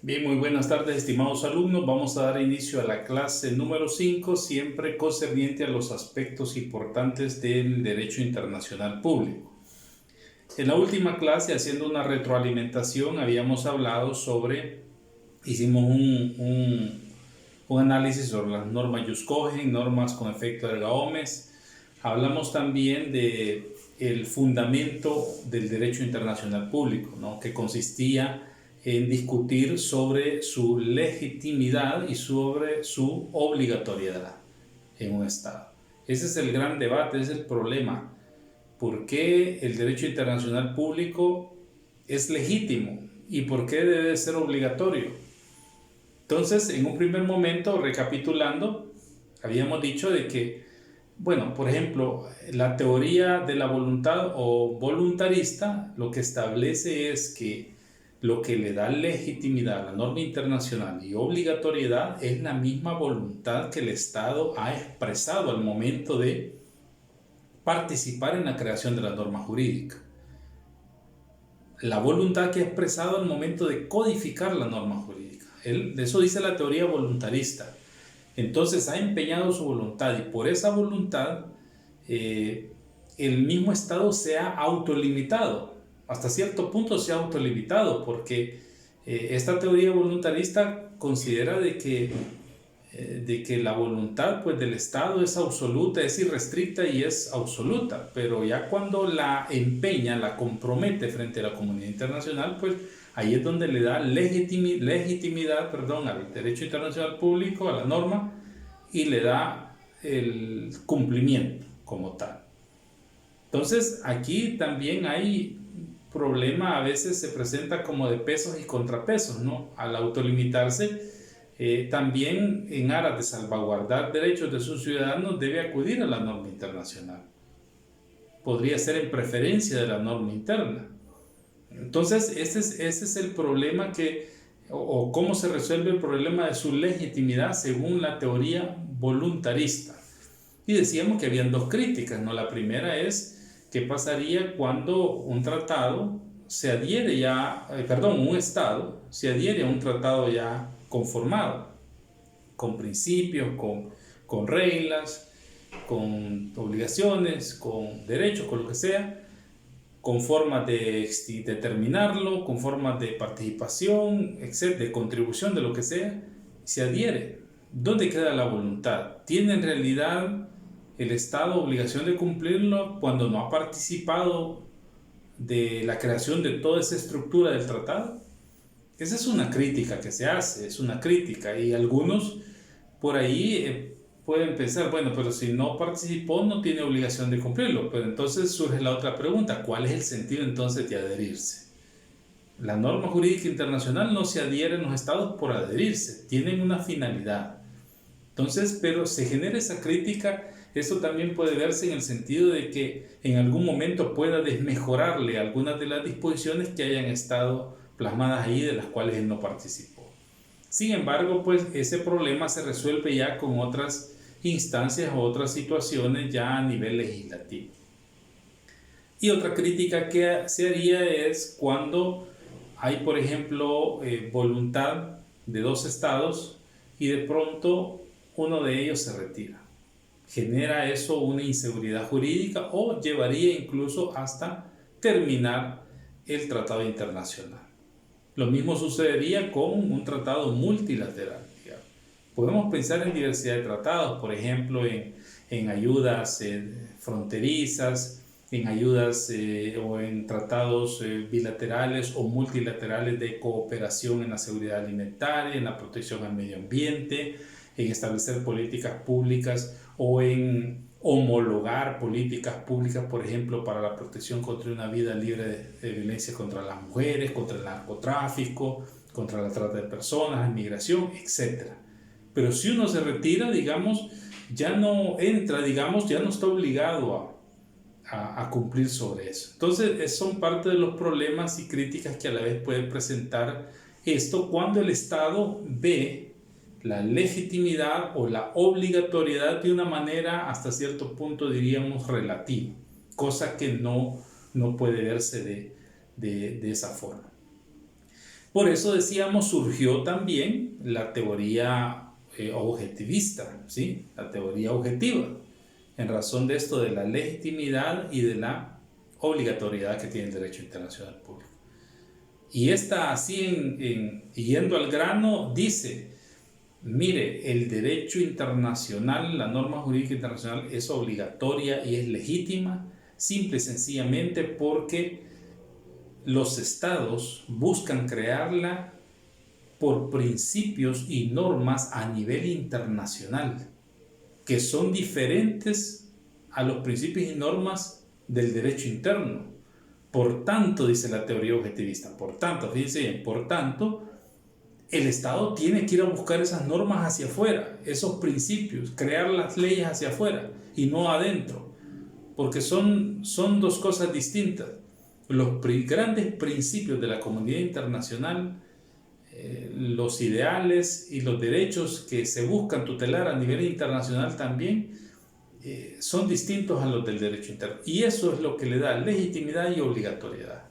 Bien, muy buenas tardes, estimados alumnos. Vamos a dar inicio a la clase número 5, siempre concerniente a los aspectos importantes del derecho internacional público. En la última clase, haciendo una retroalimentación, habíamos hablado hicimos un análisis sobre las normas Jus Cogens, normas con efecto erga omnes. Hablamos también de el fundamento del derecho internacional público, ¿no? Que consistía en discutir sobre su legitimidad y sobre su obligatoriedad en un Estado. Ese es el gran debate, ese es el problema. ¿Por qué el derecho internacional público es legítimo y por qué debe ser obligatorio? Entonces, en un primer momento, recapitulando, habíamos dicho de que, bueno, por ejemplo, la teoría de la voluntad o voluntarista lo que establece es que lo que le da legitimidad a la norma internacional y obligatoriedad es la misma voluntad que el Estado ha expresado al momento de participar en la creación de la norma jurídica. La voluntad que ha expresado al momento de codificar la norma jurídica. Eso dice la teoría voluntarista. Entonces ha empeñado su voluntad y por esa voluntad el mismo Estado se ha autolimitado. Hasta cierto punto se ha autolimitado porque esta teoría voluntarista considera de que la voluntad pues, del Estado es absoluta, es irrestricta y es absoluta, pero ya cuando la empeña, la compromete frente a la comunidad internacional, pues ahí es donde le da legitimidad al derecho internacional público, a la norma, y le da el cumplimiento como tal. Entonces aquí también hay problema, a veces se presenta como de pesos y contrapesos, ¿no? Al autolimitarse, también en aras de salvaguardar derechos de sus ciudadanos debe acudir a la norma internacional. Podría ser en preferencia de la norma interna. Entonces, ese es el problema o cómo se resuelve el problema de su legitimidad según la teoría voluntarista. Y decíamos que habían dos críticas, ¿no? La primera es qué pasaría cuando un tratado se adhiere un Estado se adhiere a un tratado ya conformado, con principios, con reglas, con obligaciones, con derechos, con lo que sea, con formas de determinarlo, con formas de participación, etc., de contribución, de lo que sea, se adhiere. ¿Dónde queda la voluntad? ¿Tiene en realidad el Estado obligación de cumplirlo cuando no ha participado de la creación de toda esa estructura del tratado? Esa es una crítica que se hace, es una crítica, y algunos por ahí pueden pensar, bueno, pero si no participó no tiene obligación de cumplirlo. Pero entonces surge la otra pregunta, ¿cuál es el sentido entonces de adherirse? La norma jurídica internacional no se adhiere en los estados por adherirse, tienen una finalidad. Entonces, pero se genera esa crítica. Esto también puede verse en el sentido de que en algún momento pueda desmejorarle algunas de las disposiciones que hayan estado plasmadas ahí de las cuales él no participó. Sin embargo, pues ese problema se resuelve ya con otras instancias o otras situaciones ya a nivel legislativo. Y otra crítica que se haría es cuando hay, por ejemplo, voluntad de dos estados y de pronto uno de ellos se retira. ¿Genera eso una inseguridad jurídica o llevaría incluso hasta terminar el tratado internacional? Lo mismo sucedería con un tratado multilateral. Podemos pensar en diversidad de tratados, por ejemplo, en ayudas fronterizas, en ayudas o en tratados bilaterales o multilaterales de cooperación en la seguridad alimentaria, en la protección al medio ambiente, en establecer políticas públicas o en homologar políticas públicas, por ejemplo, para la protección contra una vida libre de violencia contra las mujeres, contra el narcotráfico, contra la trata de personas, la inmigración, etc. Pero si uno se retira, digamos, ya no entra, digamos, ya no está obligado a cumplir sobre eso. Entonces, son parte de los problemas y críticas que a la vez puede presentar esto cuando el Estado ve la legitimidad o la obligatoriedad de una manera hasta cierto punto diríamos relativa, cosa que no puede verse de esa forma. Por eso decíamos, surgió también la teoría objetivista, ¿sí? La teoría objetiva, en razón de esto de la legitimidad y de la obligatoriedad que tiene el derecho internacional público. Y esta, así yendo al grano, dice, mire, el derecho internacional, la norma jurídica internacional es obligatoria y es legítima, simple y sencillamente porque los estados buscan crearla por principios y normas a nivel internacional, que son diferentes a los principios y normas del derecho interno. Por tanto, dice la teoría objetivista, por tanto, fíjense bien, por tanto, el Estado tiene que ir a buscar esas normas hacia afuera, esos principios, crear las leyes hacia afuera y no adentro, porque son dos cosas distintas. Los grandes principios de la comunidad internacional, los ideales y los derechos que se buscan tutelar a nivel internacional también, son distintos a los del derecho interno. Y eso es lo que le da legitimidad y obligatoriedad.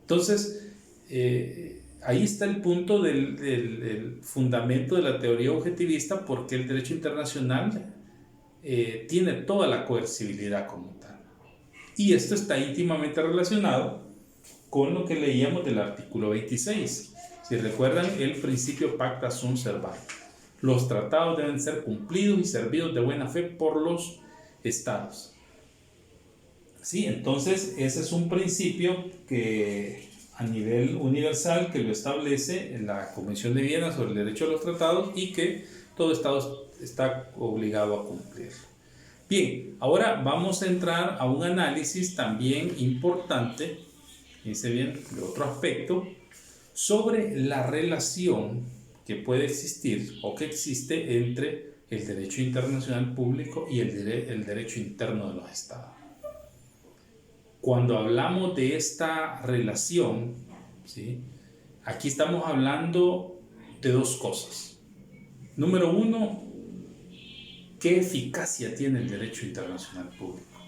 Entonces, ahí está el punto del fundamento de la teoría objetivista, porque el derecho internacional tiene toda la coercibilidad como tal. Y esto está íntimamente relacionado con lo que leíamos del artículo 26. Si recuerdan, el principio pacta sunt servanda. Los tratados deben ser cumplidos y servidos de buena fe por los estados. Sí, entonces ese es un principio que a nivel universal que lo establece en la Convención de Viena sobre el derecho a los tratados y que todo estado está obligado a cumplir. Bien, ahora vamos a entrar a un análisis también importante, fíjense bien, de otro aspecto, sobre la relación que puede existir o que existe entre el derecho internacional público y el derecho interno de los estados. Cuando hablamos de esta relación, ¿sí? Aquí estamos hablando de dos cosas. Número uno, ¿qué eficacia tiene el derecho internacional público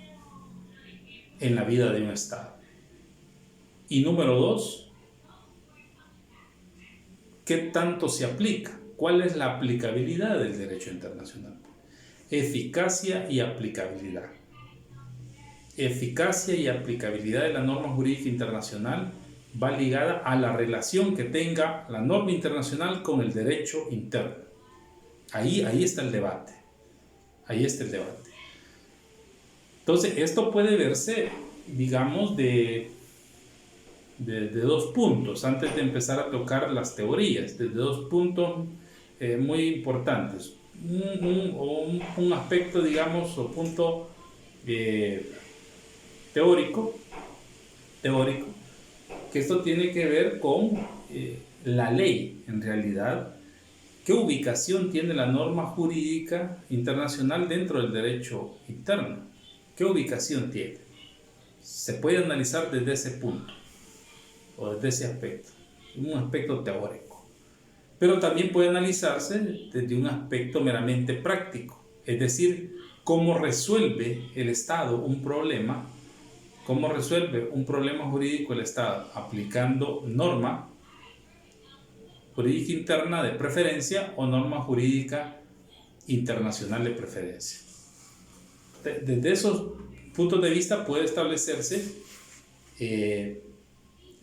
en la vida de un estado? Y número dos, ¿qué tanto se aplica? ¿Cuál es la aplicabilidad del derecho internacional? Eficacia y aplicabilidad. Eficacia y aplicabilidad de la norma jurídica internacional va ligada a la relación que tenga la norma internacional con el derecho interno. Ahí está el debate. Ahí está el debate. Entonces, esto puede verse, digamos, de dos puntos, antes de empezar a tocar las teorías, desde dos puntos muy importantes. Un aspecto, digamos, o punto teórico, que esto tiene que ver con la ley, en realidad. ¿Qué ubicación tiene la norma jurídica internacional dentro del derecho interno? ¿Qué ubicación tiene? Se puede analizar desde ese punto o desde ese aspecto, un aspecto teórico. Pero también puede analizarse desde un aspecto meramente práctico, es decir, cómo resuelve el Estado un problema, jurídico el Estado aplicando norma jurídica interna de preferencia o norma jurídica internacional de preferencia. Desde esos puntos de vista puede establecerse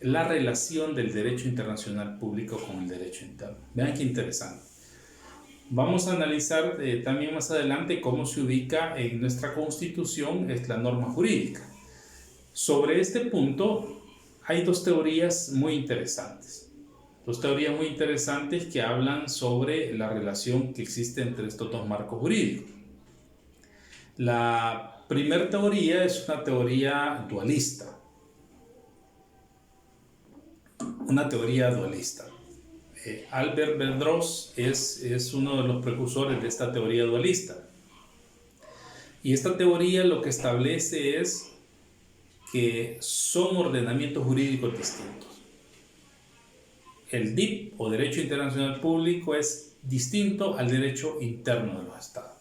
la relación del derecho internacional público con el derecho interno. Vean qué interesante. Vamos a analizar también más adelante cómo se ubica en nuestra Constitución la norma jurídica. Sobre este punto hay dos teorías muy interesantes. Dos teorías muy interesantes que hablan sobre la relación que existe entre estos dos marcos jurídicos. La primera teoría es una teoría dualista. Albert Verdross es uno de los precursores de esta teoría dualista. Y esta teoría lo que establece es que son ordenamientos jurídicos distintos. El DIP o Derecho Internacional Público es distinto al derecho interno de los estados.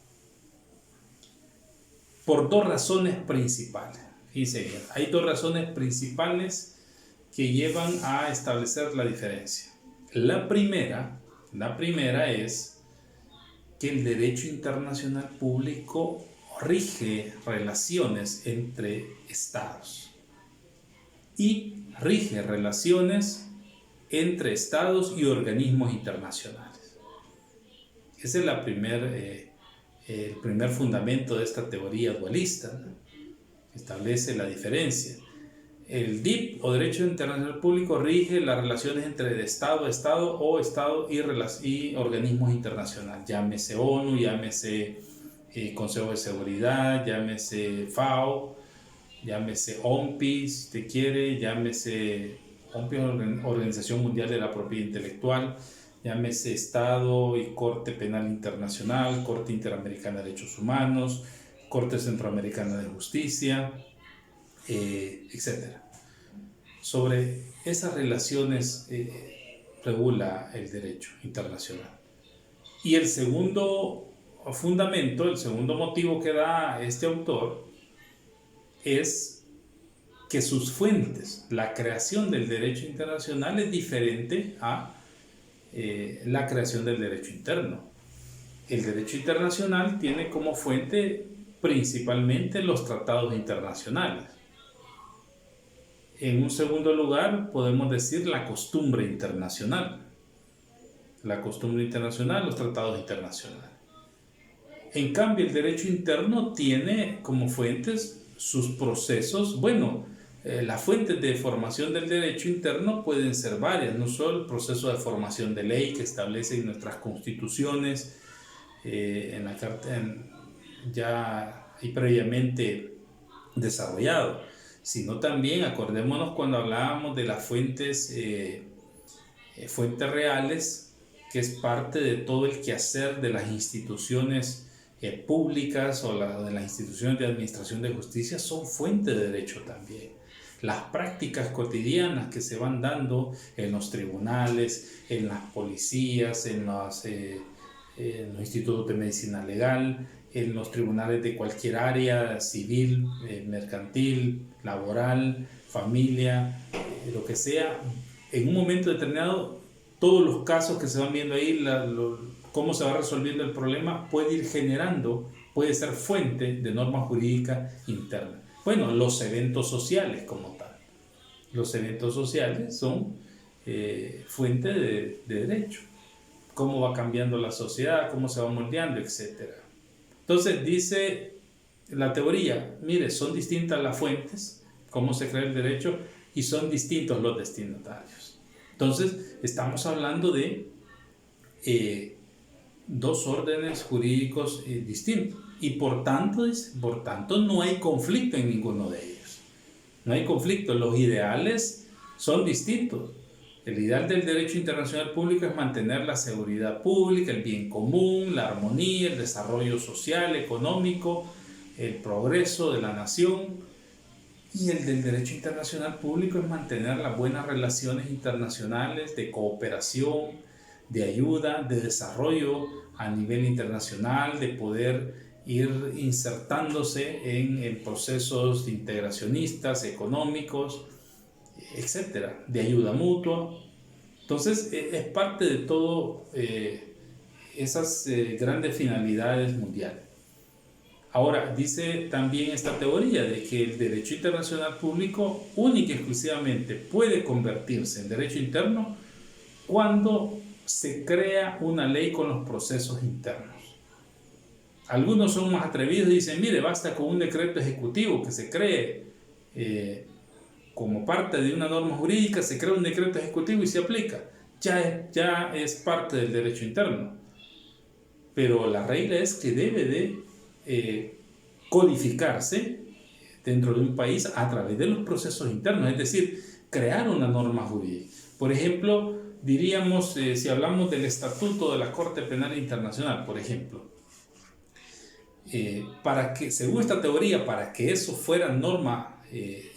Por dos razones principales. Fíjense bien, hay dos razones principales que llevan a establecer la diferencia. La primera es que el derecho internacional público rige relaciones entre estados y rige relaciones entre estados y organismos internacionales. Ese es el primer fundamento de esta teoría dualista, ¿no? Establece la diferencia. El DIP o Derecho Internacional Público rige las relaciones entre Estado a Estado o Estado y organismos internacionales, llámese ONU, llámese Consejo de Seguridad, llámese FAO, llámese OMPI, si te quiere, llámese OMPI, Organización Mundial de la Propiedad Intelectual, llámese Estado y Corte Penal Internacional, Corte Interamericana de Derechos Humanos, Corte Centroamericana de Justicia, etc. Sobre esas relaciones regula el derecho internacional. Y el segundo fundamento, el segundo motivo que da este autor es que sus fuentes, la creación del derecho internacional es diferente a la creación del derecho interno. El derecho internacional tiene como fuente principalmente los tratados internacionales. En un segundo lugar, podemos decir la costumbre internacional. La costumbre internacional, los tratados internacionales. En cambio, el derecho interno tiene como fuentes sus procesos. Las fuentes de formación del derecho interno pueden ser varias, no solo el proceso de formación de ley que establecen nuestras constituciones, ya y previamente desarrollado, sino también, acordémonos cuando hablábamos de las fuentes reales, que es parte de todo el quehacer de las instituciones públicas o de las instituciones de administración de justicia, son fuente de derecho también. Las prácticas cotidianas que se van dando en los tribunales, en las policías, en los institutos de medicina legal, en los tribunales de cualquier área, civil, mercantil, laboral, familia, lo que sea, en un momento determinado, todos los casos que se van viendo ahí, cómo se va resolviendo el problema, puede ser fuente de norma jurídica interna. Los eventos sociales como tal. Los eventos sociales son fuente de derecho. Cómo va cambiando la sociedad, cómo se va moldeando, etc. Entonces dice la teoría, mire, son distintas las fuentes, cómo se crea el derecho, y son distintos los destinatarios. Entonces estamos hablando de dos órdenes jurídicos distintos, y por tanto no hay conflicto en ninguno de ellos. No hay conflicto, los ideales son distintos. El ideal del derecho internacional público es mantener la seguridad pública, el bien común, la armonía, el desarrollo social, económico, el progreso de la nación. Y el del derecho internacional público es mantener las buenas relaciones internacionales de cooperación, de ayuda, de desarrollo a nivel internacional, de poder ir insertándose en procesos integracionistas, económicos, etcétera, de ayuda mutua. Entonces es parte de todo esas grandes finalidades mundiales. Ahora, dice también esta teoría de que el derecho internacional público única y exclusivamente puede convertirse en derecho interno cuando se crea una ley con los procesos internos. Algunos son más atrevidos y dicen, mire, basta con un decreto ejecutivo que se cree como parte de una norma jurídica, se crea un decreto ejecutivo y se aplica. Ya es parte del derecho interno. Pero la regla es que debe de codificarse dentro de un país a través de los procesos internos, es decir, crear una norma jurídica. Por ejemplo, diríamos, si hablamos del Estatuto de la Corte Penal Internacional, por ejemplo, según esta teoría, para que eso fuera norma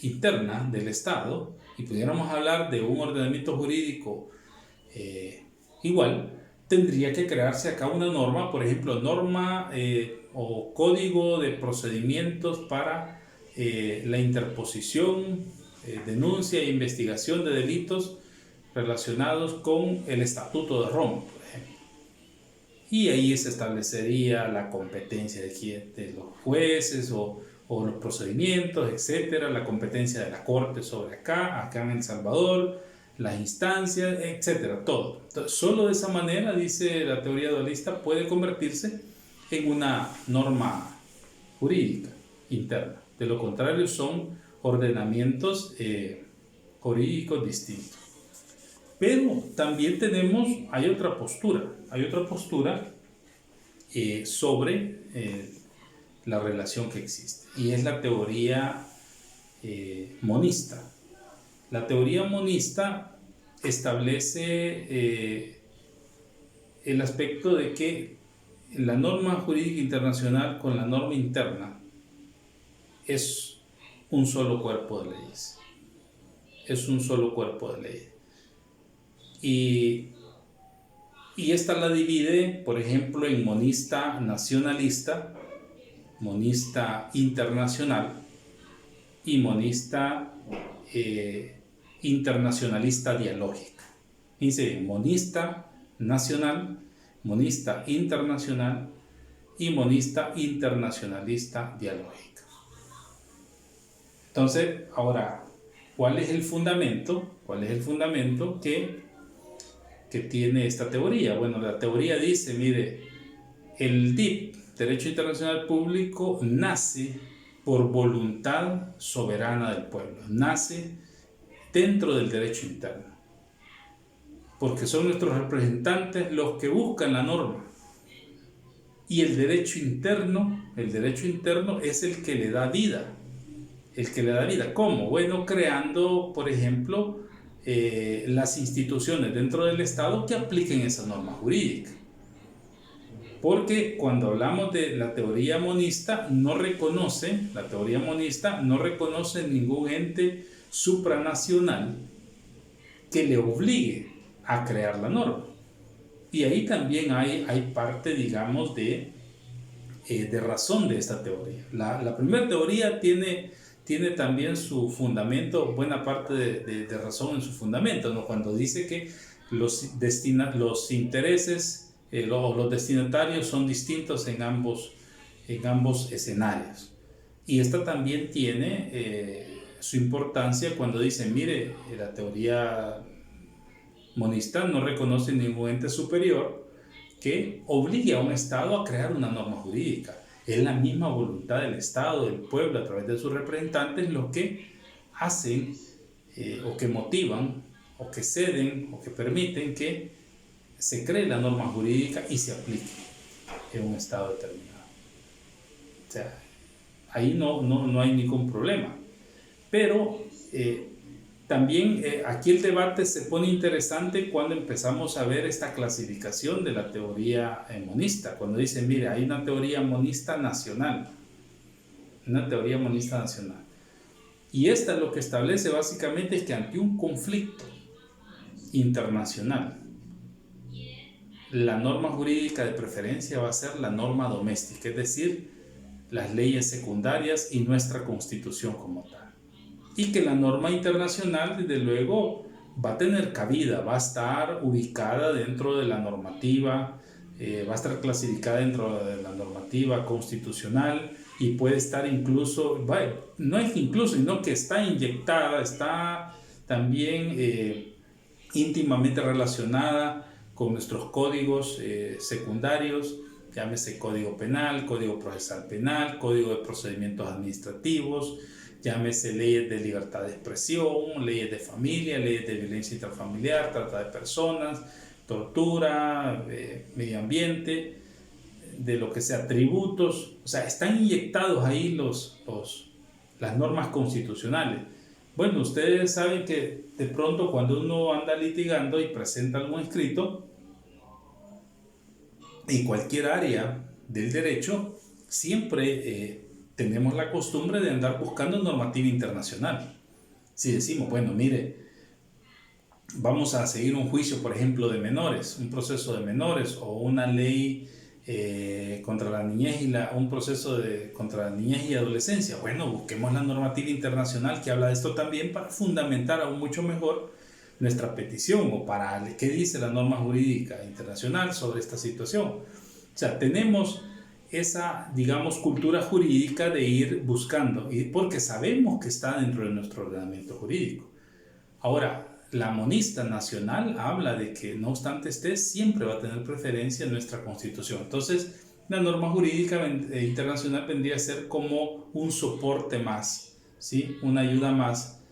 interna del Estado y pudiéramos hablar de un ordenamiento jurídico igual, tendría que crearse acá una norma, por ejemplo, norma o código de procedimientos para la interposición, denuncia e investigación de delitos relacionados con el Estatuto de Roma, por ejemplo. Y ahí se establecería la competencia de los jueces o los procedimientos, etcétera, la competencia de la corte sobre acá en El Salvador, las instancias, etcétera, todo. Entonces, solo de esa manera, dice la teoría dualista, puede convertirse en una norma jurídica interna. De lo contrario, son ordenamientos jurídicos distintos. Pero también hay otra postura sobre la relación que existe, y es la teoría monista. La teoría monista establece el aspecto de que la norma jurídica internacional con la norma interna es un solo cuerpo de leyes. Es un solo cuerpo de leyes. Y esta la divide, por ejemplo, en monista nacionalista, monista internacional y monista internacionalista dialógica. Dice monista nacional, monista internacional y monista internacionalista dialógica. Entonces, ahora, ¿cuál es el fundamento? ¿Cuál es el fundamento que tiene esta teoría? Bueno, la teoría dice, mire, el DIP, Derecho Internacional Público, nace por voluntad soberana del pueblo, nace dentro del derecho interno, porque son nuestros representantes los que buscan la norma, y el derecho interno es el que le da vida. ¿Cómo? Bueno, creando, por ejemplo, las instituciones dentro del Estado que apliquen esa norma jurídica. Porque cuando hablamos de la teoría monista, no reconoce ningún ente supranacional que le obligue a crear la norma. Y ahí también hay parte, digamos, de razón de esta teoría. La primera teoría tiene también su fundamento, buena parte de razón en su fundamento, ¿no? Cuando dice que los intereses, los destinatarios son distintos en ambos escenarios. Y esta también tiene su importancia cuando dice, mire, la teoría monista no reconoce ningún ente superior que obligue a un Estado a crear una norma jurídica. Es la misma voluntad del Estado, del pueblo, a través de sus representantes, lo que hacen o que motivan o que ceden o que permiten que se cree la norma jurídica y se aplique en un Estado determinado. O sea, ahí no hay ningún problema. Pero también aquí el debate se pone interesante cuando empezamos a ver esta clasificación de la teoría monista, cuando dicen, mire, hay una teoría monista nacional, y esta lo que establece básicamente es que ante un conflicto internacional, la norma jurídica de preferencia va a ser la norma doméstica, es decir, las leyes secundarias y nuestra Constitución como tal. Y que la norma internacional, desde luego, va a tener cabida, va a estar ubicada dentro de la normativa, va a estar clasificada dentro de la normativa constitucional y puede estar incluso, no es incluso, sino que está inyectada, está también íntimamente relacionada con nuestros códigos secundarios, llámese Código Penal, Código Procesal Penal, Código de Procedimientos Administrativos, llámese leyes de libertad de expresión, leyes de familia, leyes de violencia intrafamiliar, trata de personas, tortura, medio ambiente, de lo que sea, tributos. O sea, están inyectados ahí las normas constitucionales. Bueno, ustedes saben que de pronto cuando uno anda litigando y presenta algún escrito, en cualquier área del derecho, siempre tenemos la costumbre de andar buscando normativa internacional. Si decimos, bueno, mire, vamos a seguir un juicio, por ejemplo, de menores, un proceso de menores o una ley contra la niñez un proceso contra la niñez y adolescencia. Bueno, busquemos la normativa internacional que habla de esto también para fundamentar aún mucho mejor nuestra petición o para qué dice la norma jurídica internacional sobre esta situación. O sea, tenemos esa, digamos, cultura jurídica de ir buscando, y porque sabemos que está dentro de nuestro ordenamiento jurídico. Ahora, la monista nacional habla de que, no obstante esté, siempre va a tener preferencia en nuestra Constitución. Entonces, la norma jurídica internacional vendría a ser como un soporte más, ¿sí? Una ayuda más,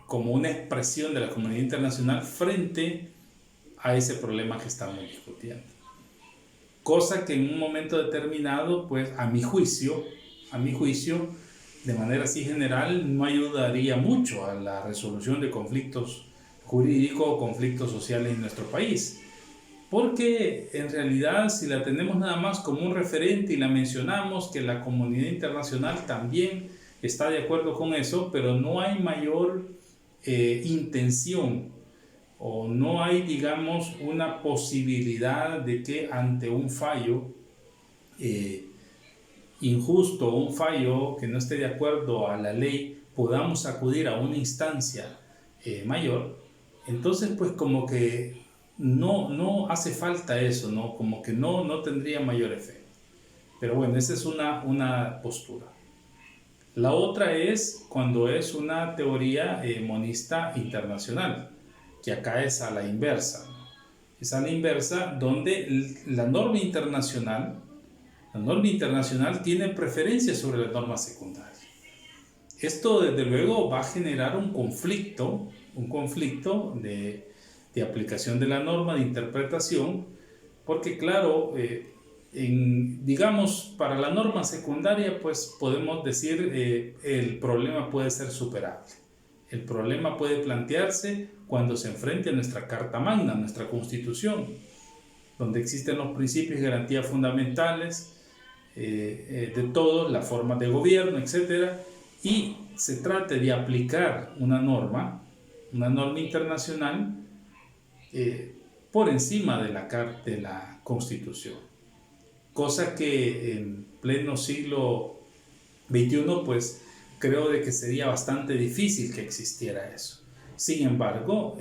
como una expresión de la comunidad internacional frente a ese problema que estamos discutiendo. Cosa que en un momento determinado, pues a mi juicio, de manera así general, no ayudaría mucho a la resolución de conflictos jurídicos o conflictos sociales en nuestro país. Porque en realidad, si la tenemos nada más como un referente y la mencionamos, que la comunidad internacional también está de acuerdo con eso, pero no hay mayor intención o no hay, digamos, una posibilidad de que ante un fallo injusto o un fallo que no esté de acuerdo a la ley podamos acudir a una instancia mayor. Entonces, pues como que no hace falta eso, ¿no? Como que no tendría mayor efecto. Pero bueno, esa es una postura. La otra es cuando es una teoría monista internacional, que acá es a la inversa. Es a la inversa donde la norma internacional tiene preferencia sobre la norma secundaria. Esto desde luego va a generar un conflicto de aplicación de la norma, de interpretación, porque claro, digamos, para la norma secundaria, pues podemos decir el problema puede ser superable. El problema puede plantearse cuando se enfrente a nuestra Carta Magna, nuestra Constitución, donde existen los principios y garantías fundamentales de todos, las formas de gobierno, etc. Y se trate de aplicar una norma internacional por encima de la Constitución. Cosa que en pleno siglo XXI, pues creo de que sería bastante difícil que existiera eso. Sin embargo,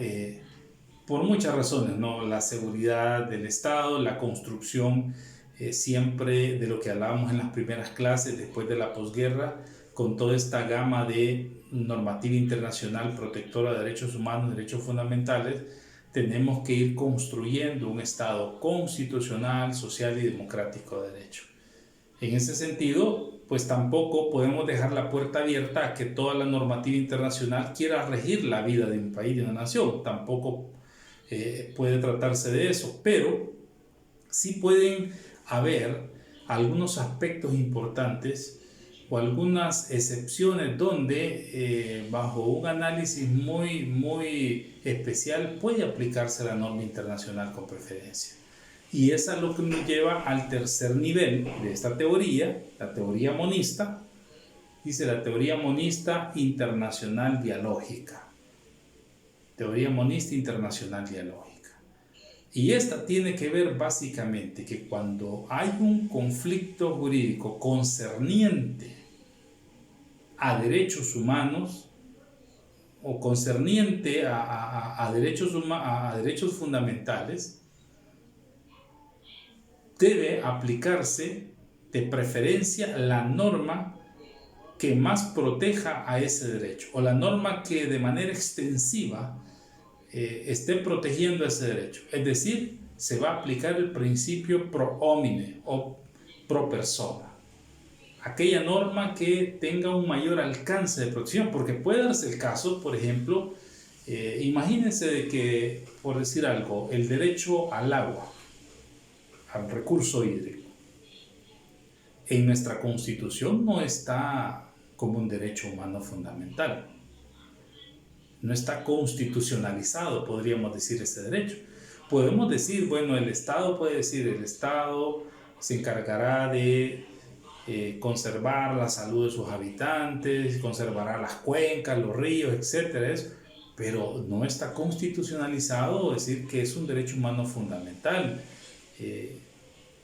por muchas razones, ¿no? La seguridad del Estado, la construcción siempre de lo que hablábamos en las primeras clases después de la posguerra, con toda esta gama de normativa internacional protectora de derechos humanos, derechos fundamentales, tenemos que ir construyendo un Estado constitucional, social y democrático de derecho. En ese sentido, pues tampoco podemos dejar la puerta abierta a que toda la normativa internacional quiera regir la vida de un país, de una nación. Tampoco puede tratarse de eso, pero sí pueden haber algunos aspectos importantes o algunas excepciones donde bajo un análisis muy especial puede aplicarse la norma internacional con preferencia. Y eso es lo que nos lleva al tercer nivel de esta teoría, la teoría monista. Dice la teoría monista internacional dialógica. Teoría monista internacional dialógica. Y esta tiene que ver básicamente que cuando hay un conflicto jurídico concerniente a derechos humanos o concerniente a derechos fundamentales, debe aplicarse de preferencia la norma que más proteja a ese derecho o la norma que de manera extensiva esté protegiendo ese derecho. Es decir, se va a aplicar el principio pro homine o pro persona. Aquella norma que tenga un mayor alcance de protección, porque puede darse el caso, por ejemplo, imagínense de que, por decir algo, el derecho al agua, al recurso hídrico, en nuestra Constitución no está como un derecho humano fundamental. No está constitucionalizado, podríamos decir, ese derecho. Podemos decir, bueno, el Estado se encargará de conservar la salud de sus habitantes, conservará las cuencas, los ríos, etcétera, pero no está constitucionalizado decir que es un derecho humano fundamental.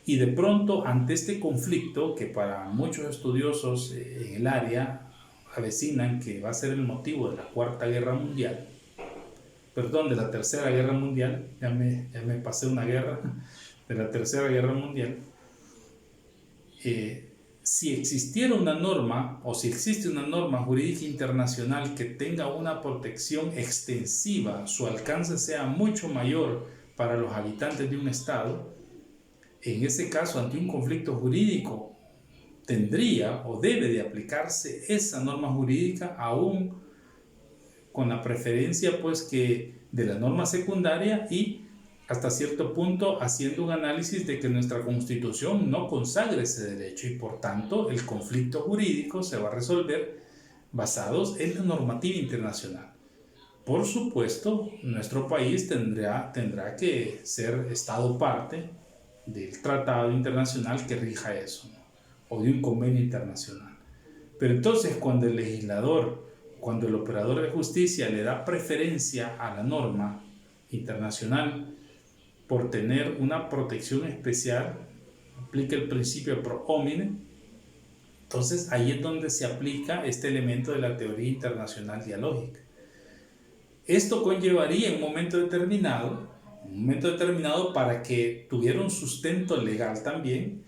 Y de pronto, ante este conflicto, que para muchos estudiosos en el área avecinan que va a ser el motivo de la Cuarta Guerra Mundial, perdón, de la Tercera Guerra Mundial, ya me pasé una guerra, de la Tercera Guerra Mundial, si existiera una norma o si existe una norma jurídica internacional que tenga una protección extensiva, su alcance sea mucho mayor para los habitantes de un estado, en ese caso, ante un conflicto jurídico, tendría o debe de aplicarse esa norma jurídica aún con la preferencia pues que de la norma secundaria y hasta cierto punto haciendo un análisis de que nuestra Constitución no consagra ese derecho y por tanto el conflicto jurídico se va a resolver basados en la normativa internacional. Por supuesto, nuestro país tendrá que ser Estado parte del tratado internacional que rija eso, ¿no? O de un convenio internacional. Pero entonces cuando el legislador, cuando el operador de justicia le da preferencia a la norma internacional por tener una protección especial, aplica el principio pro homine, entonces ahí es donde se aplica este elemento de la teoría internacional dialógica. Esto conllevaría en un momento determinado para que tuviera un sustento legal también,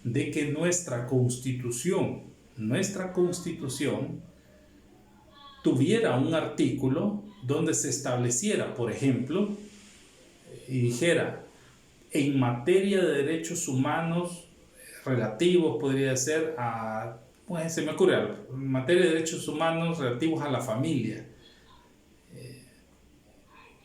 de que nuestra Constitución tuviera un artículo donde se estableciera, por ejemplo, y dijera, en materia de derechos humanos relativos, podría ser a, pues se me ocurre algo, en materia de derechos humanos relativos a la familia,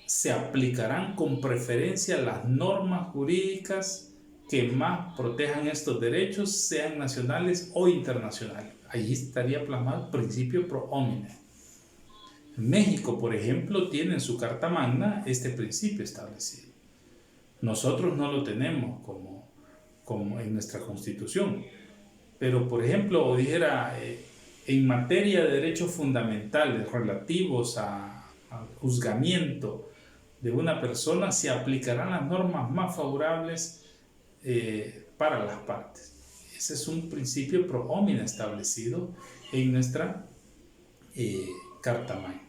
se aplicarán con preferencia las normas jurídicas que más protejan estos derechos, sean nacionales o internacionales. Allí estaría plasmado el principio pro homine. México, por ejemplo, tiene en su Carta Magna este principio establecido. Nosotros no lo tenemos como en nuestra Constitución. Pero, por ejemplo, dijera, en materia de derechos fundamentales relativos al juzgamiento de una persona, se aplicarán las normas más favorables para las partes. Ese es un principio pro homine establecido en nuestra Carta Magna.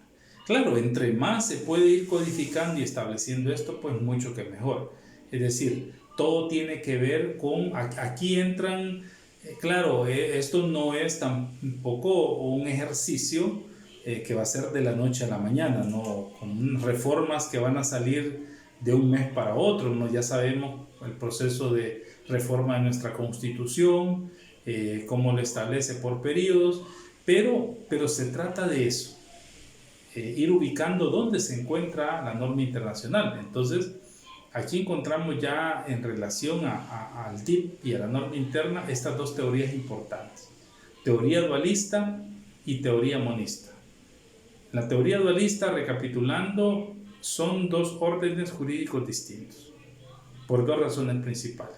Claro, entre más se puede ir codificando y estableciendo esto, pues mucho que mejor. Es decir, todo tiene que ver con, aquí entran, claro, esto no es tampoco un ejercicio que va a ser de la noche a la mañana, no con reformas que van a salir de un mes para otro, ¿no? Ya sabemos el proceso de reforma de nuestra Constitución, cómo lo establece por periodos, pero se trata de eso, ir ubicando dónde se encuentra la norma internacional. Entonces, aquí encontramos ya en relación al DIP y a la norma interna estas dos teorías importantes, teoría dualista y teoría monista. La teoría dualista, recapitulando, son dos órdenes jurídicos distintos, por dos razones principales.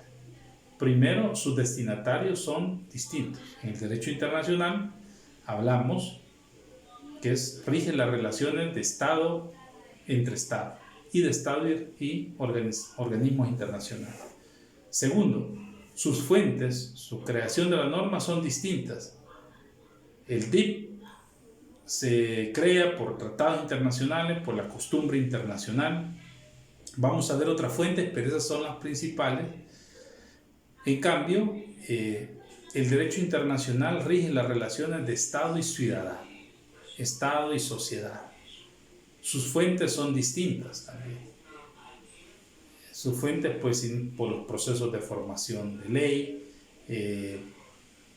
Primero, sus destinatarios son distintos. En el derecho internacional hablamos que rigen las relaciones de Estado entre Estado y de Estado y organismos internacionales. Segundo, sus fuentes, su creación de la norma son distintas. El DIP se crea por tratados internacionales, por la costumbre internacional. Vamos a ver otras fuentes, pero esas son las principales. En cambio, el derecho internacional rige las relaciones de Estado y ciudadano, Estado y sociedad. Sus fuentes son distintas también. Sus fuentes, pues, por los procesos de formación de ley,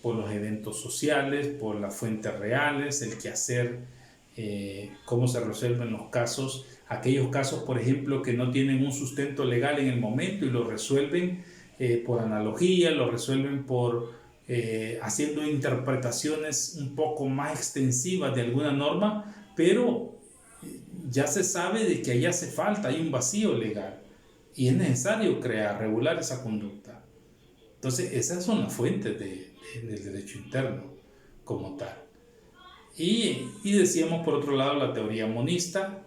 por los eventos sociales, por las fuentes reales, el quehacer, cómo se resuelven los casos, aquellos casos, por ejemplo, que no tienen un sustento legal en el momento y lo resuelven por analogía, lo resuelven por haciendo interpretaciones un poco más extensivas de alguna norma, pero ya se sabe de que ahí hace falta, hay un vacío legal y es necesario regular esa conducta. Entonces, esas son las fuentes del derecho interno como tal. Y decíamos por otro lado la teoría monista,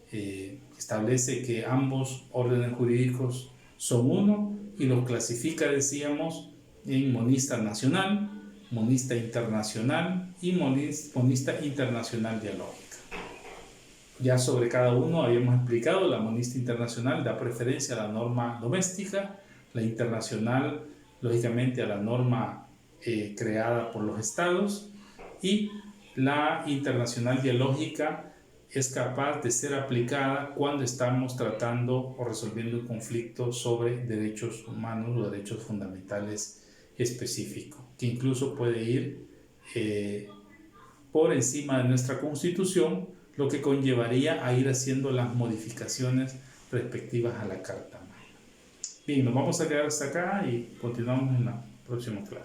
establece que ambos órdenes jurídicos son uno y los clasifica, decíamos, en monista nacional, monista internacional y monista internacional dialógica. Ya sobre cada uno habíamos explicado, la monista internacional da preferencia a la norma doméstica, la internacional lógicamente a la norma creada por los estados, y la internacional dialógica es capaz de ser aplicada cuando estamos tratando o resolviendo un conflicto sobre derechos humanos o derechos fundamentales específicos, que incluso puede ir por encima de nuestra Constitución, lo que conllevaría a ir haciendo las modificaciones respectivas a la Carta Magna. Bien, nos vamos a quedar hasta acá y continuamos en la próxima clase.